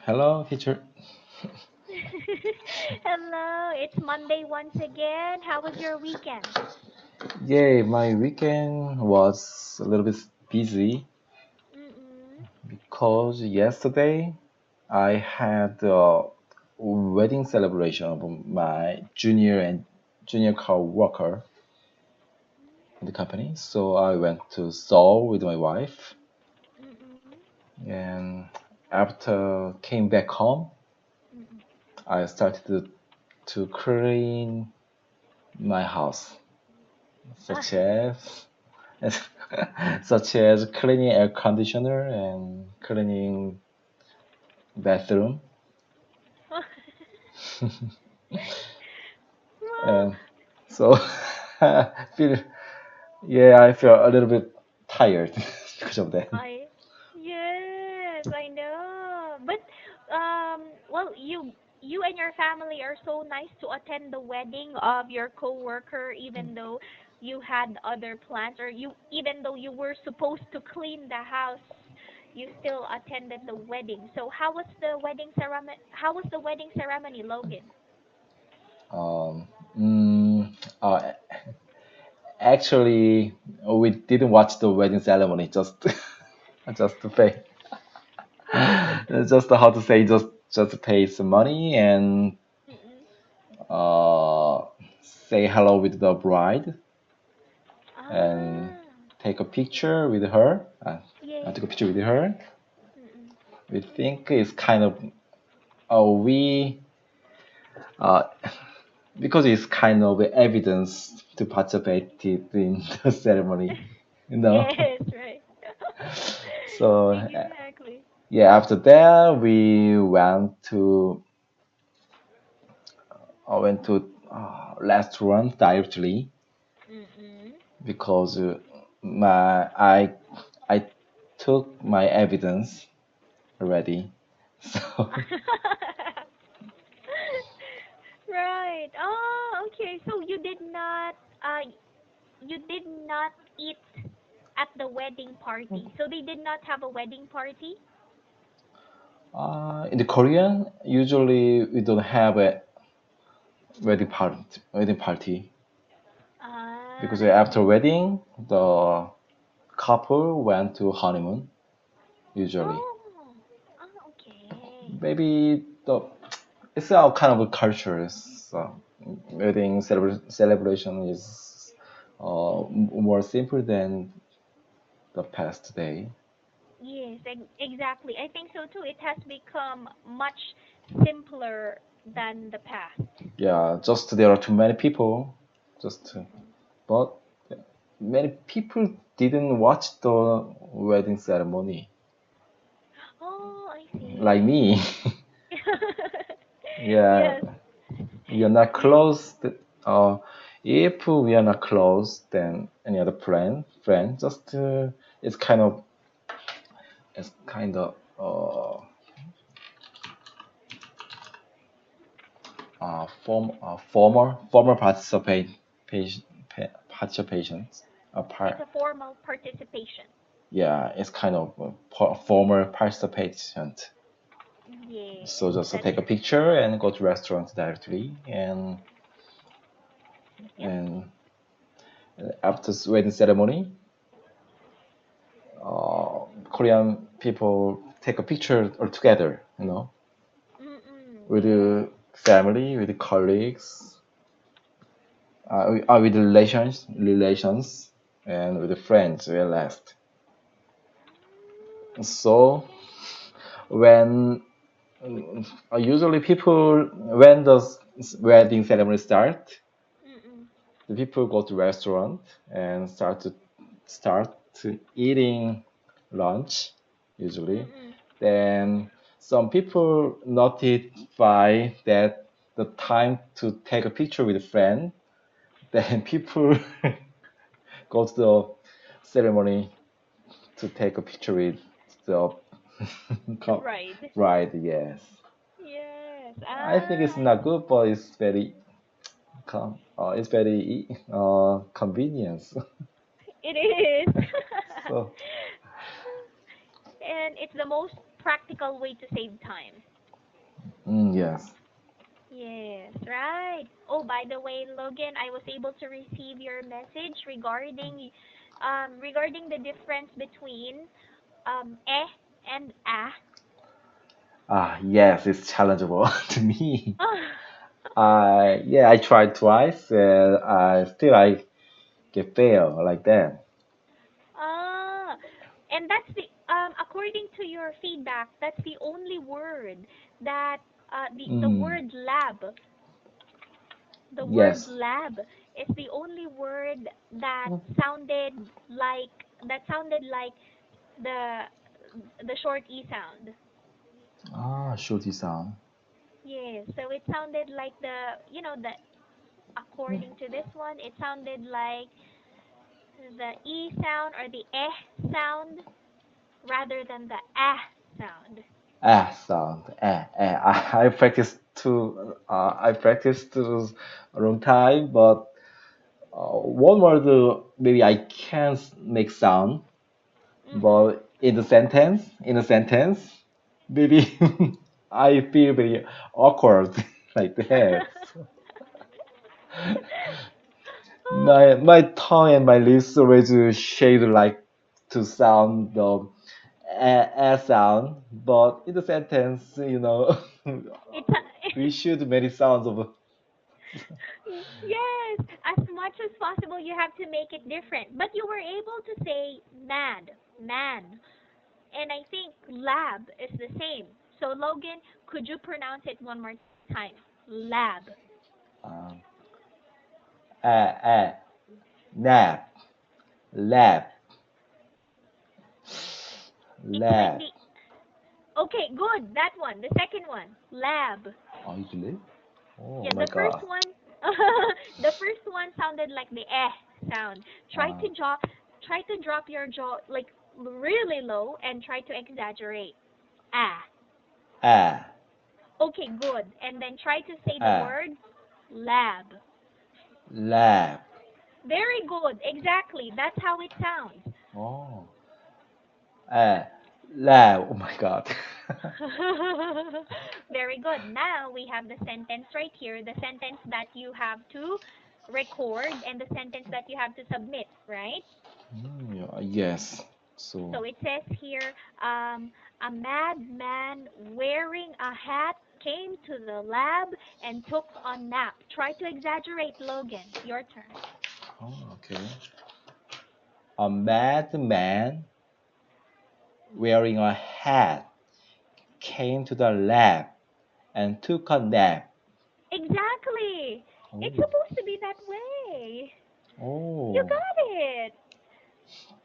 Hello, teacher. Hello, it's Monday once again. How was your weekend? Yeah, my weekend was a little bit busy Mm-mm. because yesterday I had a wedding celebration of my junior co-worker in the company. So I went to Seoul with my wife, Mm-mm. and after came back home, Mm-mm. I started to clean my house, Ah, such as such as cleaning air conditioner and cleaning bathroom. well, And so feel I feel a little bit tired because of that. I yes, I know. But well, you and your family are so nice to attend the wedding of your coworker, even though you had other plans, or you even though you were supposed to clean the house, you still attended the wedding. So how was the wedding ceremony? How was the wedding ceremony, Logan? Um, mm, uh, Actually, we didn't watch the wedding ceremony. Just just to pay, just how to say, just pay some money and Mm-mm. uh, say hello with the bride and Ah, take a picture with her. I took a yeah. picture with her. Mm-mm. We think it's kind of we uh, because it's kind of evidence to participate in the ceremony, you know. Yes, right. So Exactly. yeah, after that we went to restaurant directly Mm-mm. because my I took my evidence already. So Right. Oh, okay. So you did not eat at the wedding party. So they did not have a wedding party? in the Korean, usually we don't have a wedding party Ah, because I after see. wedding, the couple went to honeymoon usually. Oh, oh, okay. Maybe the it's our kind of a culture. So wedding celebration is more simple than the past day. Yes, exactly. I think so too. It has become much simpler than the past. Yeah, just there are too many people. Just Mm-mm. but many people didn't watch the wedding ceremony, Oh, I like see. me. Yeah, Yes. we are not You close. Uh, if we are not close, then any other friend, just it's kind of former participations. it's a formal participation. Yeah, it's kind of former participant. So Yes, just that take a is. picture and go to restaurant directly, Yep. and after wedding ceremony, Korean people take a picture all together, Mm-mm. with Yes. the family, with the colleagues, with relations, and with the friends. We last. So when usually people when the wedding ceremony start, Mm-mm. the people go to restaurant and start to eating lunch usually. Mm-mm. Then some people notify that the time to take a picture with a friend. Then people go to the ceremony to take a picture with the The bride. bride. Yes, Yes. I think Ah, it's not good, but it's very convenience. it is. So And it's the most practical way to save time. Yes. Yes, right. Oh, by the way, Logan, I was able to receive your message regarding the difference between eh and ah. Yes, it's challengeable to me. Oh, I tried twice and I get fail like that. ah, and that's the according to your feedback, that's the only word that the Mm, word lab, the word yes. lab is the only word that sounded like that sounded like the the short e sound. Shorty sound. Yes, so it sounded like the according to this one, it sounded like the e sound or the eh sound rather than the ah sound. Sound. I practiced I practiced to a long time, but one word maybe I can't make sound, Mhm. but in a sentence, maybe I feel very awkward like that. My tongue and my lips always shade like to sound the sound, but in the sentence, It's we should many sounds of. yes, as much as possible you have to make it different. But you were able to say mad, man. And I think lab is the same. So Logan, could you pronounce it one more time? Lab. Um, uh, nap, lab, It's like lab. the okay, good. That one, the second one, lab. Oh, really? Oh Yeah, my the first God. one, the first one sounded like the sound. Try Uh, to drop, try to drop your jaw like really low and try to exaggerate. Ah. uh, Okay, good. And then try to say the uh, word lab. lab. Very good. Exactly. That's how it sounds. Oh, uh, lab. Oh my God. Very good. Now we have the sentence right here, the sentence that you have to record and the sentence that you have to submit, right? Yeah, yes. So, So it says here, a madman wearing a hat came to the lab and took a nap. Try to exaggerate, Logan. Your turn. okay. A madman wearing a hat came to the lab and took a nap. Exactly. It's Oh, supposed to be that way. You oh. got it.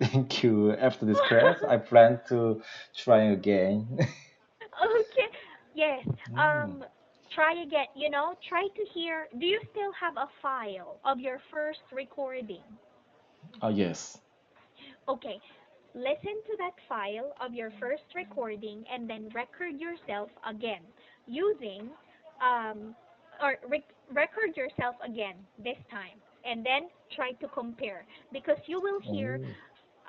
Thank you. After this class, I plan to try again. Okay. Yes. Mm. Try again. Try to hear. Do you still have a file of your first recording? Oh, yes. Okay. Listen to that file of your first recording and then record yourself again using um record yourself again this time and then try to compare because you will hear Oh.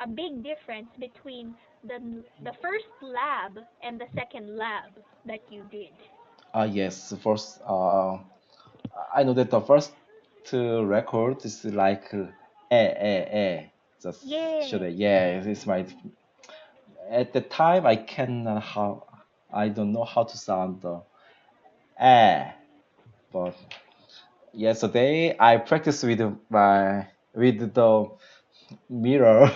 a big difference between the first lab and the second lab that you did. Yes. First, I know that the first record is like Just should Yes. yeah, it's my. At the time, I can how I don't know how to sound the eh, but yesterday I practiced with the mirror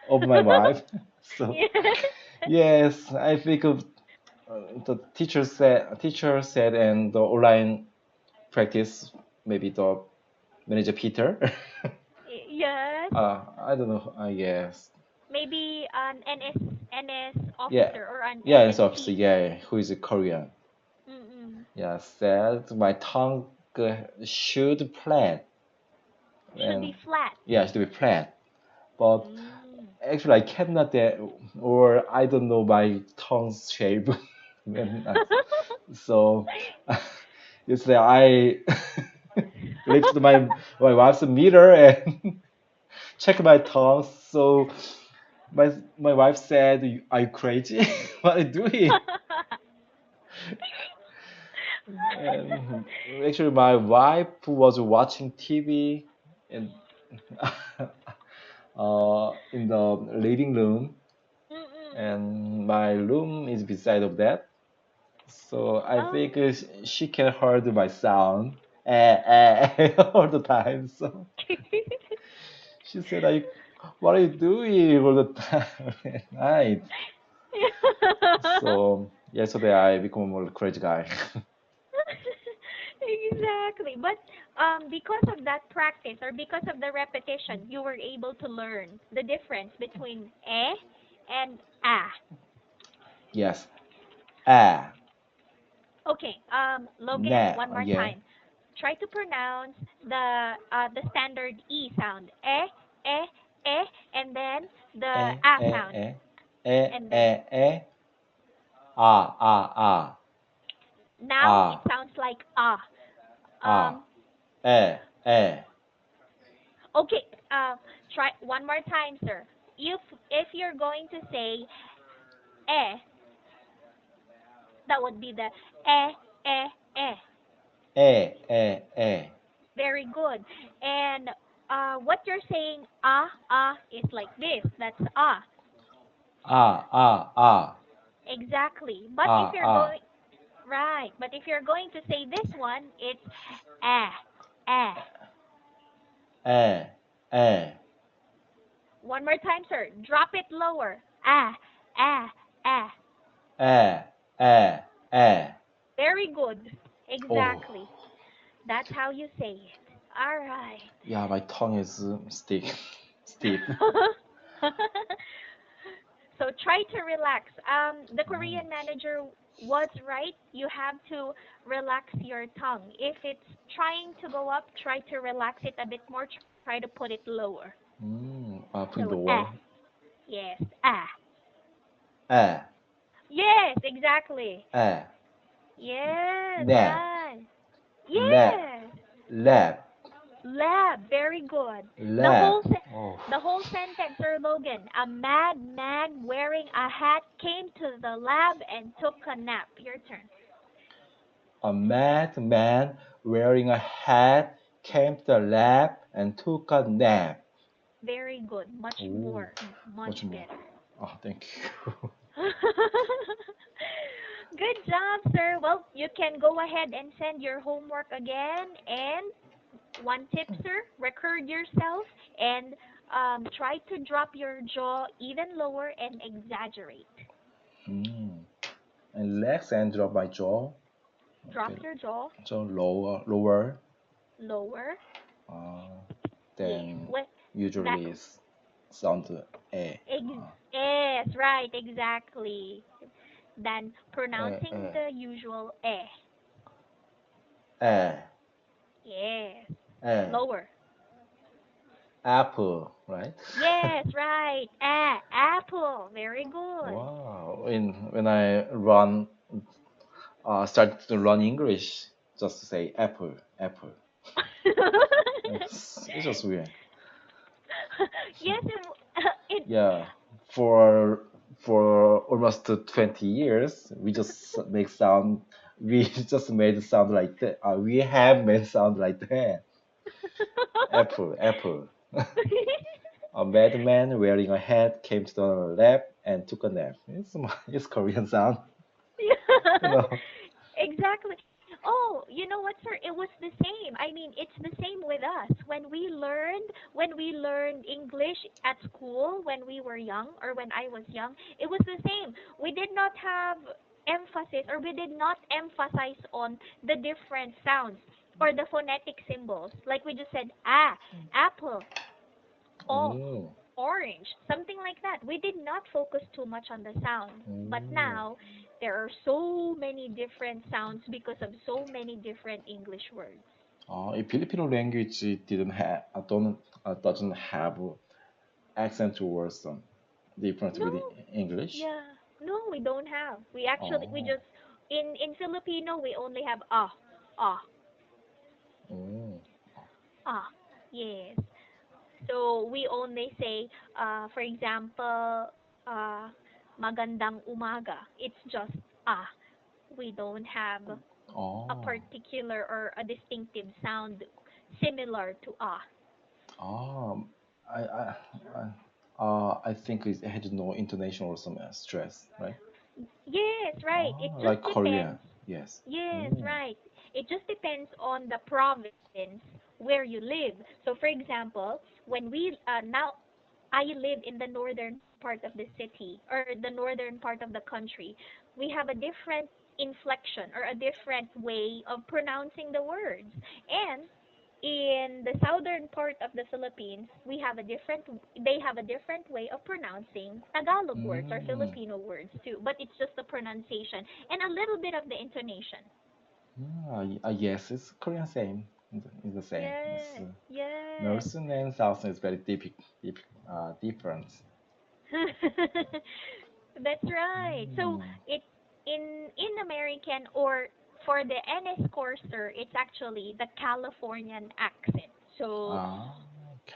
of my wife. So Yes. yes, I think the teacher said and the online practice maybe the manager Peter. Yes. I don't know. Yes, Maybe an NS yeah, officer or an yeah, it's NS officer. chief. Yeah, who is a Korean. Mm-mm. Yeah, said my tongue should flat Should be and flat. yeah, should be flat. But Mm. actually, I cannot or I don't know my tongue's shape. When so yesterday I lift my wife's mirror and check my tongue. So my wife said, "Are you crazy? What are you doing?" And actually, my wife was watching TV in in the living room, Mm-mm. and my room is beside of that. So I think Oh. she can heard my sound all the time. So she said, what are you doing all the time at night?" So yesterday I become a crazy guy. Exactly. But because of that practice or because of the repetition, you were able to learn the difference between and ah. Yes. Ah, Okay. Logan, nah, one more yeah. time. Try to pronounce the standard e sound. Eh, eh, and then the Eh, ah eh, sound, eh. Eh, and then eh, eh. Ah, ah, ah. now it Ah, sounds like ah. ah. Um. Eh. Okay. Try one more time, sir. If you're going to say eh, that would be the eh, eh, eh. Eh. Very good. And what you're saying is like this. That's ah. Ah, ah, ah. Exactly. But if Ah, you're ah. going right, but if you're going to say this one, it's ah, ah. Eh, eh. One more time, sir. Drop it lower. Ah, ah, ah. Eh, eh, eh. Very good. Oh, Exactly. That's how you say it. All right. yeah, my tongue is stiff. So try to relax. The Mm. Korean manager was right. You have to relax your tongue. If it's trying to go up, try to relax it a bit more. Try to put it lower. Put So lower. yes, ah, Eh, yes, exactly. eh. Yes, Nap, right. nap, Yes, lab, lab. Very good. The lab. whole Oh, the whole sentence, Sir Logan. A mad man wearing a hat came to the lab and took a nap. Your turn. a mad man wearing a hat came to the lab and took a nap. Very good. Much Oh, more, much much more. better. Oh, thank you. Good job, sir. Well, you can go ahead and send your homework again. And one tip, sir, record yourself and try to drop your jaw even lower and exaggerate. Mm. And relax and drop my jaw. Drop Okay, your jaw so lower. lower. Uh, Yes. then What that usually sound a. yes, right, exactly. Than pronouncing Uh, the usual eh. uh, Yes. uh, Lower. apple, right? Yes, right. Apple. Very good. Wow. When I run, started to run English, just to say apple. It's just weird. Yes, it Yeah, for almost 20 years, we just make sound. We just made sound like that. We have made sound like that. Apple. A madman wearing a hat came to the lab and took a nap. It's Korean sound, you Yeah, know. exactly. Oh, you know what, sir? It was the same. I mean, it's the same with us. When we learned English at school when we were young or when I was young, it was the same. We did not have emphasis or we did not emphasize on the different sounds or the phonetic symbols. Like we just said, apple, oh, Oh, orange, something like that. We did not focus too much on the sound. But oh. now there are so many different sounds because of so many different English words. Filipino language didn't have, don't, doesn't have accent words different with No, English. yeah, no, we don't have. We Oh, just in Filipino we only have ah, oh. ah. Yes. So we only say, for example, magandang umaga. It's just ah. We don't have a Oh, particular or a distinctive sound similar to ah. um, I think it had no intonation or some stress, right? Yes, right. It Oh, just like Korean. depends. Yes. Yes, Mm. right. It just depends on the province where you live. So, for example, when we now I live in the northern part of the city or the northern part of the country, we have a different inflection or a different way of pronouncing the words. And in the southern part of the Philippines, they have a different way of pronouncing Tagalog words or Mm. Filipino words too, but it's just the pronunciation and a little bit of the intonation. Yes, it's Korean same. It's the same. It's, Yes, yes. Northern and Southern is very different. That's right. So Mm. it in American or for the NS courser, it's actually the Californian accent. So Ah,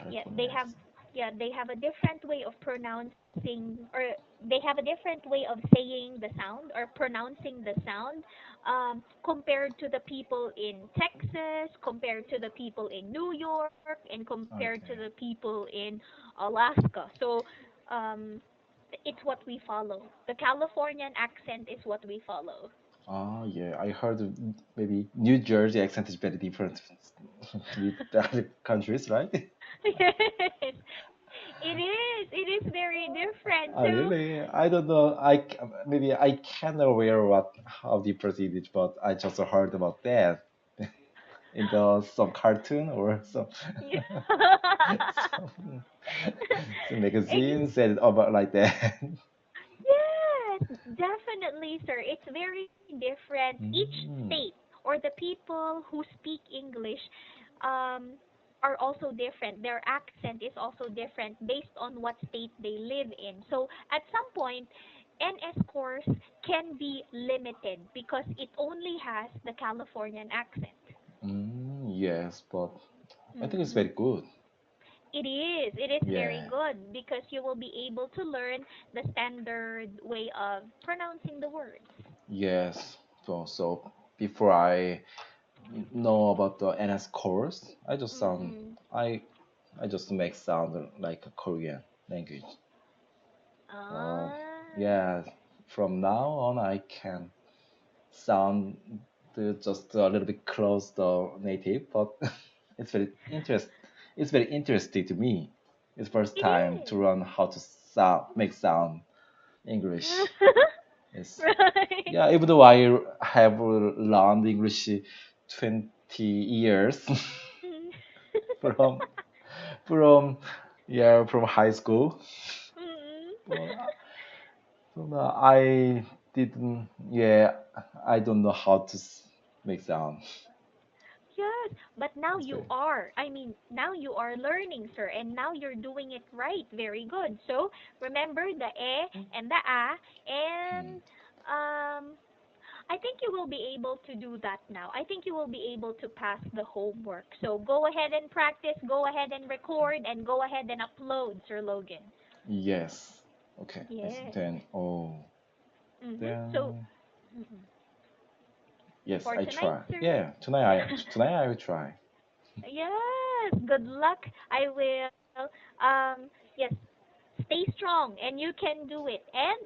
yeah, they California. have yeah, they have a different way of pronouncing or they have a different way of saying the sound or pronouncing the sound compared to the people in Texas, compared to the people in New York, and compared to the Okay. people in Alaska. So um, it's what we follow. The Californian accent is what we follow. Ah, yeah. I heard maybe New Jersey accent is very different with the other countries, right? Yes, it is. It is very different. Oh, So really? I don't know. Maybe I can't aware what how different it is, but I just heard about that in the some cartoon or some yeah. some, some magazine Ex- said about like that. yes, definitely, sir. It's very different. Each state Mm, or the people who speak English um, are also different. Their accent is also different based on what state they live in. So at some point, NS course can be limited because it only has the Californian accent. yes, but I think it's Mm-mm. very good. It is. It is very Yeah. good because you will be able to learn the standard way of pronouncing the words. Yes. So before I know about the NS course, Mm-mm. I I just make sound like a Korean language. So Ah. yeah, from now on I can sound just a little bit close to native, but it's very interest it's very interesting to me. It's first It time to is. learn how to make sound English. It's Right. yeah, even though I have learned English 20 years Mm. from from yeah from high school. Mm. Well, I didn't yeah I don't know how to make sound. Yes, but now It's you very are. I mean, now you are learning, sir, and now you're doing it right. Very good. So remember the and the hmm. and I think you will be able to do that now. I think you will be able to pass the homework. So go ahead and practice, go ahead and record, and go ahead and upload, Sir Logan. Yes. Okay. Yes. Then So then mhm. yes For I tonight, try. sir. Yeah, tonight I will try. Yes. Good luck. I will. Yes. Stay strong, and you can do it. And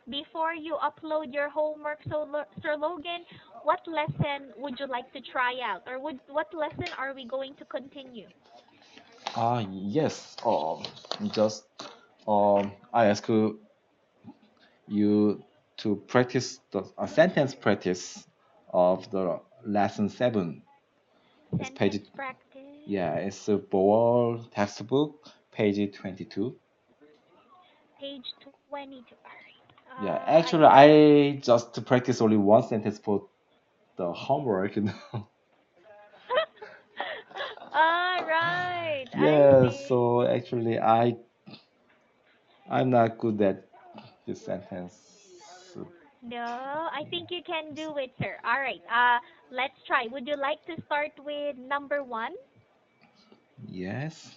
before you upload your homework, so Sir Logan, what lesson would you like to try out, or what lesson are we going to continue? Yes. Just I ask you to practice the sentence practice of the lesson 7. It's page Sentence practice, yeah, it's a Bowl textbook, page 22. page 22. All right. Yeah, I actually have. I just practice only one sentence for the homework, you know. All right. I Yeah, see. so actually I'm not good at this sentence. No, I think you can do it, sir. All right. Let's try. Would you like to start with number one? Yes.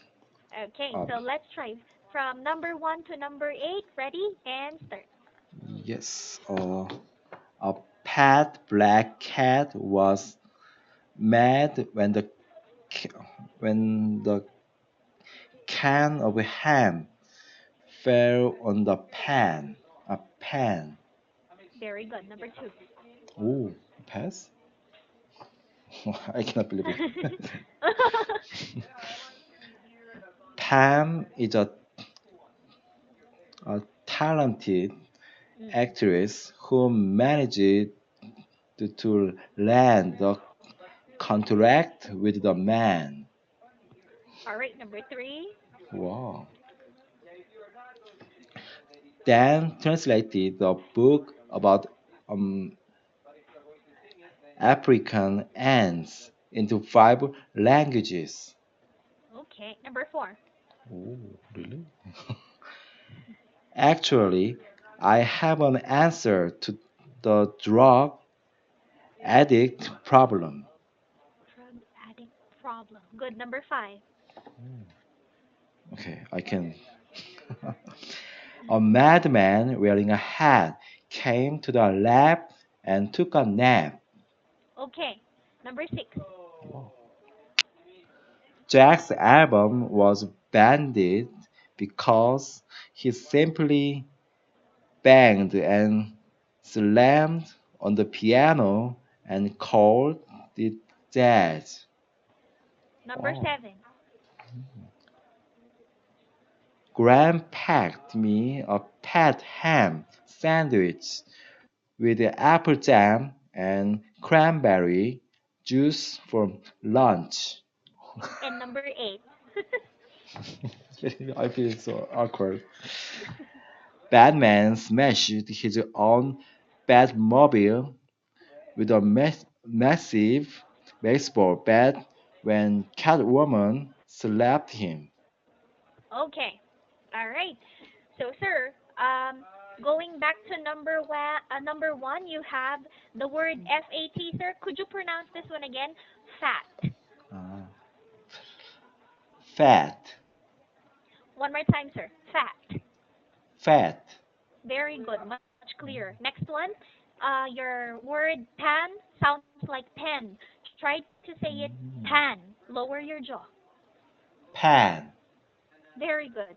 Okay, Um, so let's try from number one to number eight. Ready and start. yes. A pet black cat was mad when ca- the can of ham fell on the pan. A pan. Very good. Number two. Oh, pass? I cannot believe it. Pam is a talented Mm. actress who managed to land the contract with the man. All right, number three. Wow. Dan translated the book about um, African ants into 5 languages. Okay, number four. Oh, really? Actually, I have an answer to the drug addict problem. Drug addict problem. Good. Number five. Okay, I can. A madman wearing a hat came to the lab and took a nap. Okay, number six. Jack's album was banned because he simply banged and slammed on the piano and called it jazz. Number Oh. seven. Graham packed me a pet ham sandwich with apple jam and cranberry juice for lunch. And number eight. I feel so awkward. Batman smashed his own Batmobile with a massive baseball bat when Catwoman slapped him. Okay. All right. So, sir, going back to number one, you have the word FAT, sir. Could you pronounce this one again? Fat. Uh, fat, One more time, sir. Fat. fat. Very good. Much clearer. Next one. Your word pan sounds like pen. Try to say it Mm. pan. Lower your jaw. Pan. Very good.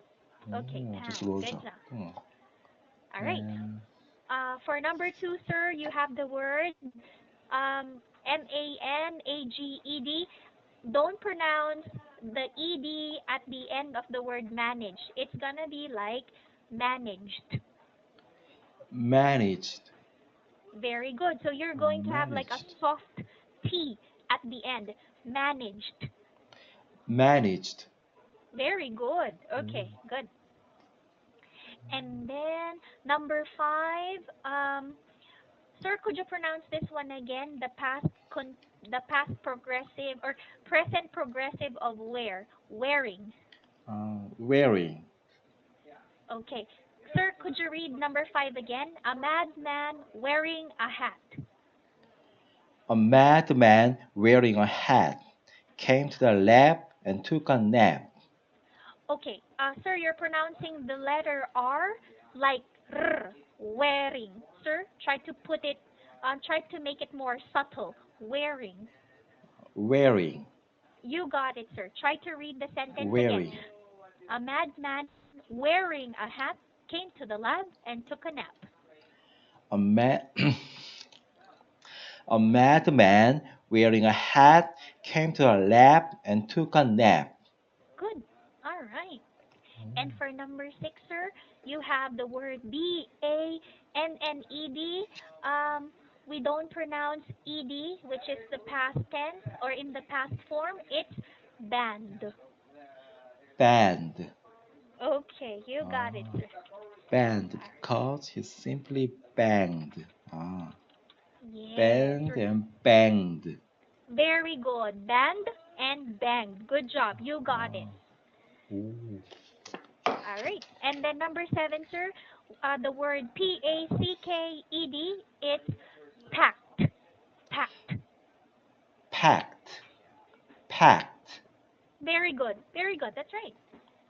Okay, Oh, just pan. Good Rosa. job. Oh. All right. And For number two, sir, you have the word managed. Don't pronounce the ed at the end of the word manage. It's gonna be like managed. managed. Very good. So you're going to have like a Managed. soft T at the end. Managed. Managed. Very good. Mm. Okay, good. And then number five, sir, could you pronounce this one again? The past progressive or present progressive of wear, wearing. Wearing. Okay. Sir, could you read number five again? A madman wearing a hat. A madman wearing a hat came to the lab and took a nap. Okay. Sir, you're pronouncing the letter R like R, wearing. Sir, try to make it more subtle. Wearing. Wearing. You got it, sir. Try to read the sentence again. Wearing. A madman wearing a hat came to the lab and took a nap. A, ma- a madman wearing a hat came to the lab and took a nap. Good. All right. And for number six, sir, you have the word BANNED. Um, we don't pronounce ED, which is the past tense, or in the past form, it's band. Band. Okay, you got it, Ah, sir. band because he simply banged. Ah, Yes, band and banged. very good. Band and banged. Good job. You got it. Ah, ooh. All right. And then number seven, sir, the word PACKED, it's packed. Packed. Packed. Packed. Very good. Very good. That's right.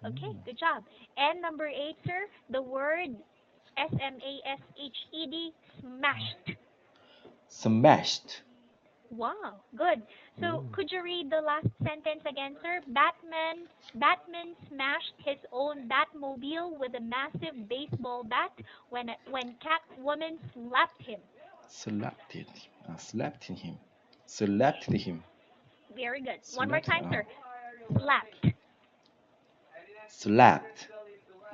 Okay, Mm. good job. And number eight, sir, the word SMASHED, smashed. Smashed. Wow, good. So Ooh. could you read the last sentence again, sir? Batman smashed his own Batmobile with a massive baseball bat when Catwoman slapped him. Slapped it. Slapped him. Slapped him. Very good. One more Slapped. time, sir. Slapped. Slapped.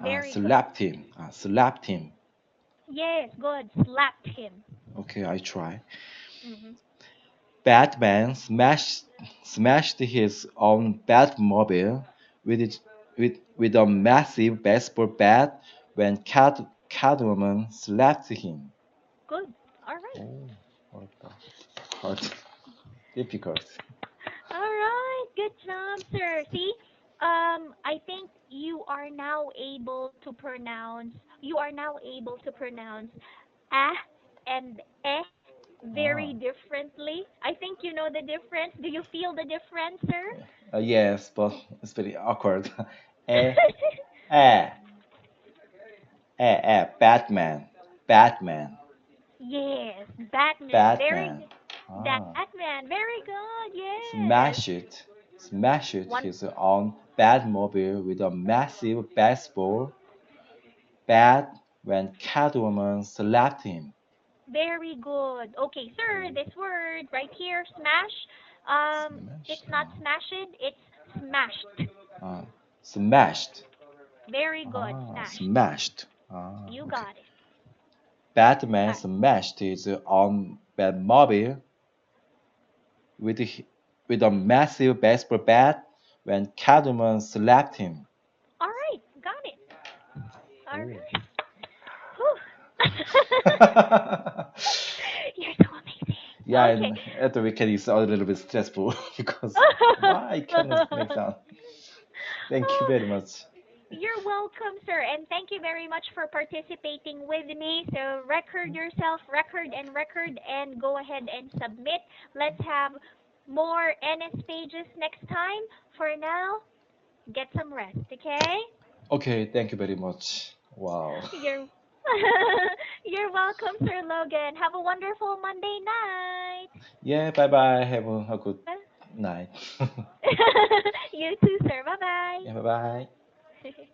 Very good. Slapped him. Slapped him. Yes, good. Slapped him. Okay, I try. Hmm. Batman smashed his own Batmobile with it, with a massive baseball bat when Catwoman slapped him. Good. All right. Oh, 어렵다. Hard. Difficult. All right. Good job, sir. See, I think you are now able to pronounce ah and eh very Ah, differently. I think you know the difference. Do you feel the difference, sir? yes, but it's very awkward. eh, eh, Batman, Batman, Yes, Batman. Batman. Ah, Batman. Very good. Yes. smash it, smash it. One. His own Batmobile with a massive baseball bat when Catwoman slapped him. Very good. Okay, sir, Oh, this word right here, smash. smash. It's not smashed, it's smashed. Ah, smashed. Very good, smashed. Smashed. You Okay. got it. Batman All right. smashed his own Batmobile with with a massive baseball bat when Catwoman slapped him. All right, got it. All Oh. right. Whew. You're so amazing. Yeah, Okay. and at the weekend it's a little bit stressful because why I cannot make sound. Thank you very much. You're welcome, sir, and thank you very much for participating with me. So, record yourself, record, and go ahead and submit. Let's have more NS pages next time. For now, get some rest, okay? Okay, thank you very much. Wow. You're You're welcome, Sir Logan. Have a wonderful Monday night. Yeah, bye bye. Have a good night. You too, sir. Bye Yeah, bye bye. bye.